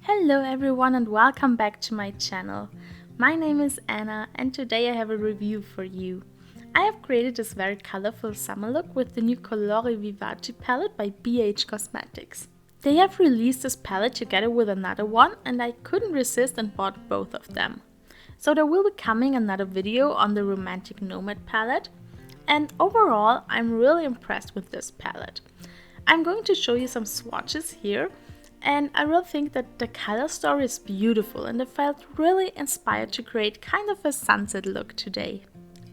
Hello everyone and welcome back to my channel. My name is Anna and today I have a review for you. I have created this very colorful summer look with the new COLORI VIVACI palette by BH Cosmetics. They have released this palette together with another one and I couldn't resist and bought both of them. So there will be coming another video on the Romantic Nomad palette, and overall I'm really impressed with this palette. I'm going to show you some swatches here. And I really think that the color story is beautiful and I felt really inspired to create kind of a sunset look today.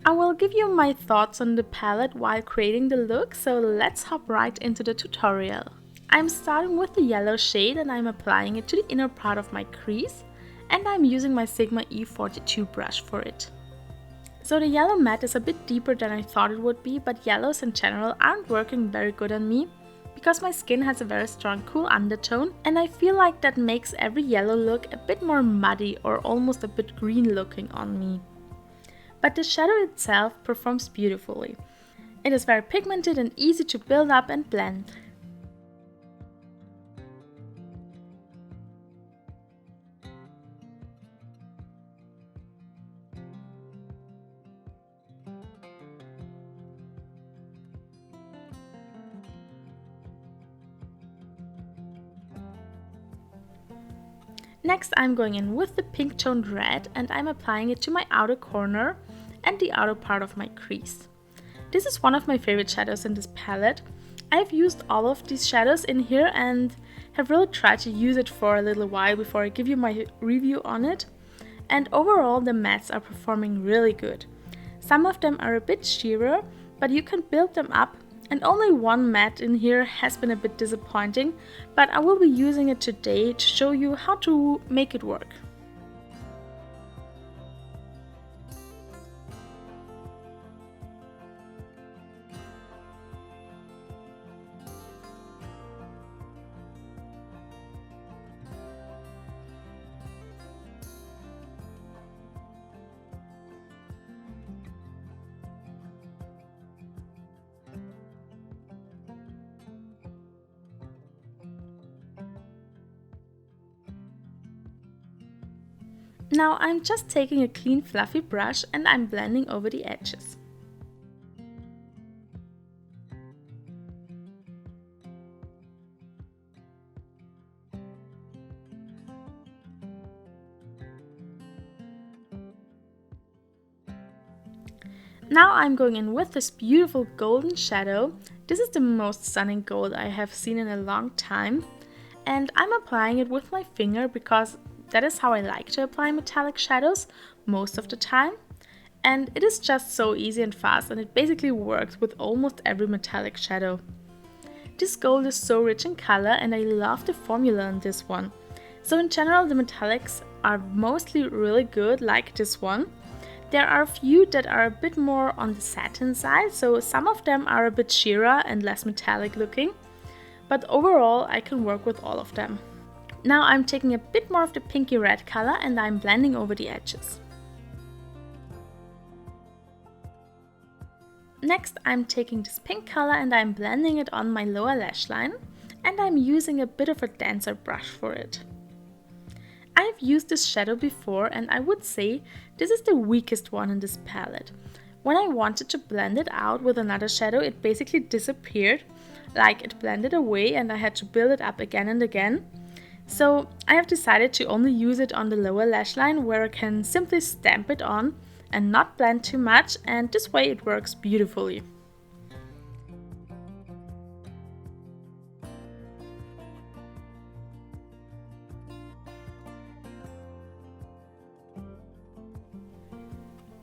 I will give you my thoughts on the palette while creating the look, so let's hop right into the tutorial. I'm starting with the yellow shade and I'm applying it to the inner part of my crease, and I'm using my Sigma E42 brush for it. So the yellow matte is a bit deeper than I thought it would be, but yellows in general aren't working very good on me, because my skin has a very strong cool undertone and I feel like that makes every yellow look a bit more muddy or almost a bit green looking on me. But the shadow itself performs beautifully. It is very pigmented and easy to build up and blend. Next I'm going in with the pink toned red and I'm applying it to my outer corner and the outer part of my crease. This is one of my favorite shadows in this palette. I've used all of these shadows in here and have really tried to use it for a little while before I give you my review on it. And overall the mattes are performing really good. Some of them are a bit sheerer, but you can build them up. And only one matte in here has been a bit disappointing, but I will be using it today to show you how to make it work. Now I'm just taking a clean fluffy brush and I'm blending over the edges. Now I'm going in with this beautiful golden shadow. This is the most stunning gold I have seen in a long time, and I'm applying it with my finger because that is how I like to apply metallic shadows most of the time. And it is just so easy and fast and it basically works with almost every metallic shadow. This gold is so rich in color and I love the formula on this one. So in general the metallics are mostly really good, like this one. There are a few that are a bit more on the satin side, so some of them are a bit sheerer and less metallic looking. But overall I can work with all of them. Now I'm taking a bit more of the pinky red color and I'm blending over the edges. Next I'm taking this pink color and I'm blending it on my lower lash line, and I'm using a bit of a dancer brush for it. I've used this shadow before and I would say this is the weakest one in this palette. When I wanted to blend it out with another shadow, it basically disappeared, like it blended away and I had to build it up again and again. So I have decided to only use it on the lower lash line where I can simply stamp it on and not blend too much, and this way it works beautifully.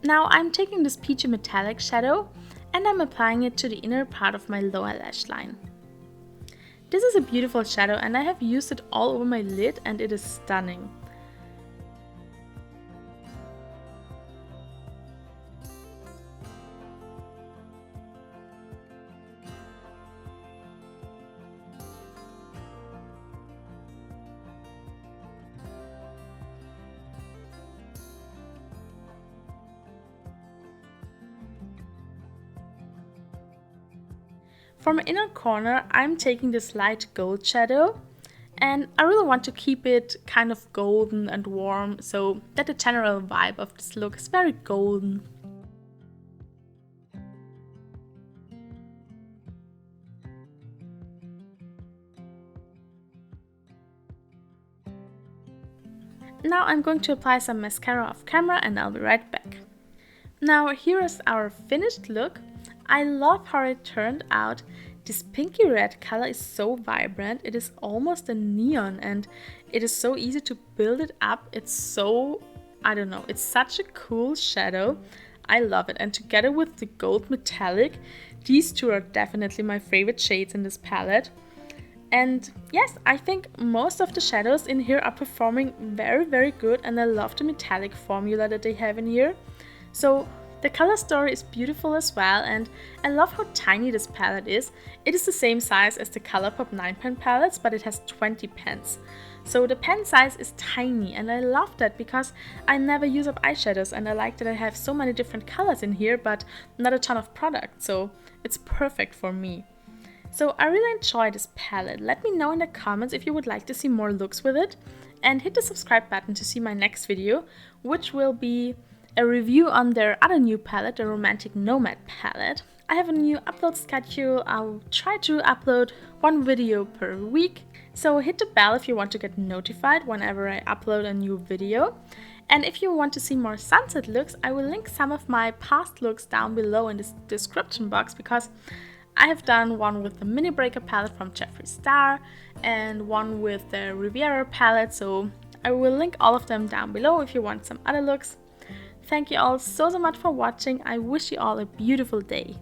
Now I'm taking this peachy metallic shadow and I'm applying it to the inner part of my lower lash line. This is a beautiful shadow and I have used it all over my lid and it is stunning. For my inner corner, I'm taking this light gold shadow And I really want to keep it kind of golden and warm, so that the general vibe of this look is very golden. Now I'm going to apply some mascara off camera and I'll be right back. Now here is our finished look. I love how it turned out. This pinky red color is so vibrant, it is almost a neon and it is so easy to build it up. It's so, I don't know, it's such a cool shadow. I love it, and together with the gold metallic, these two are definitely my favorite shades in this palette. And yes, I think most of the shadows in here are performing very good, and I love the metallic formula that they have in here. So the color story is beautiful as well, and I love how tiny this palette is. It is the same size as the ColourPop 9-pen palettes, but it has 20 pens. So the pen size is tiny, and I love that because I never use up eyeshadows, and I like that I have so many different colors in here but not a ton of product, so it's perfect for me. So I really enjoy this palette. Let me know in the comments if you would like to see more looks with it, and hit the subscribe button to see my next video, which will be a review on their other new palette, the Romantic Nomad palette. I have a new upload schedule. I'll try to upload 1 video per week, so hit the bell if you want to get notified whenever I upload a new video. And if you want to see more sunset looks, I will link some of my past looks down below in the description box, because I have done one with the Mini Breaker palette from Jeffree Star and one with the Riviera palette, so I will link all of them down below if you want some other looks. Thank you all so much for watching. I wish you all a beautiful day.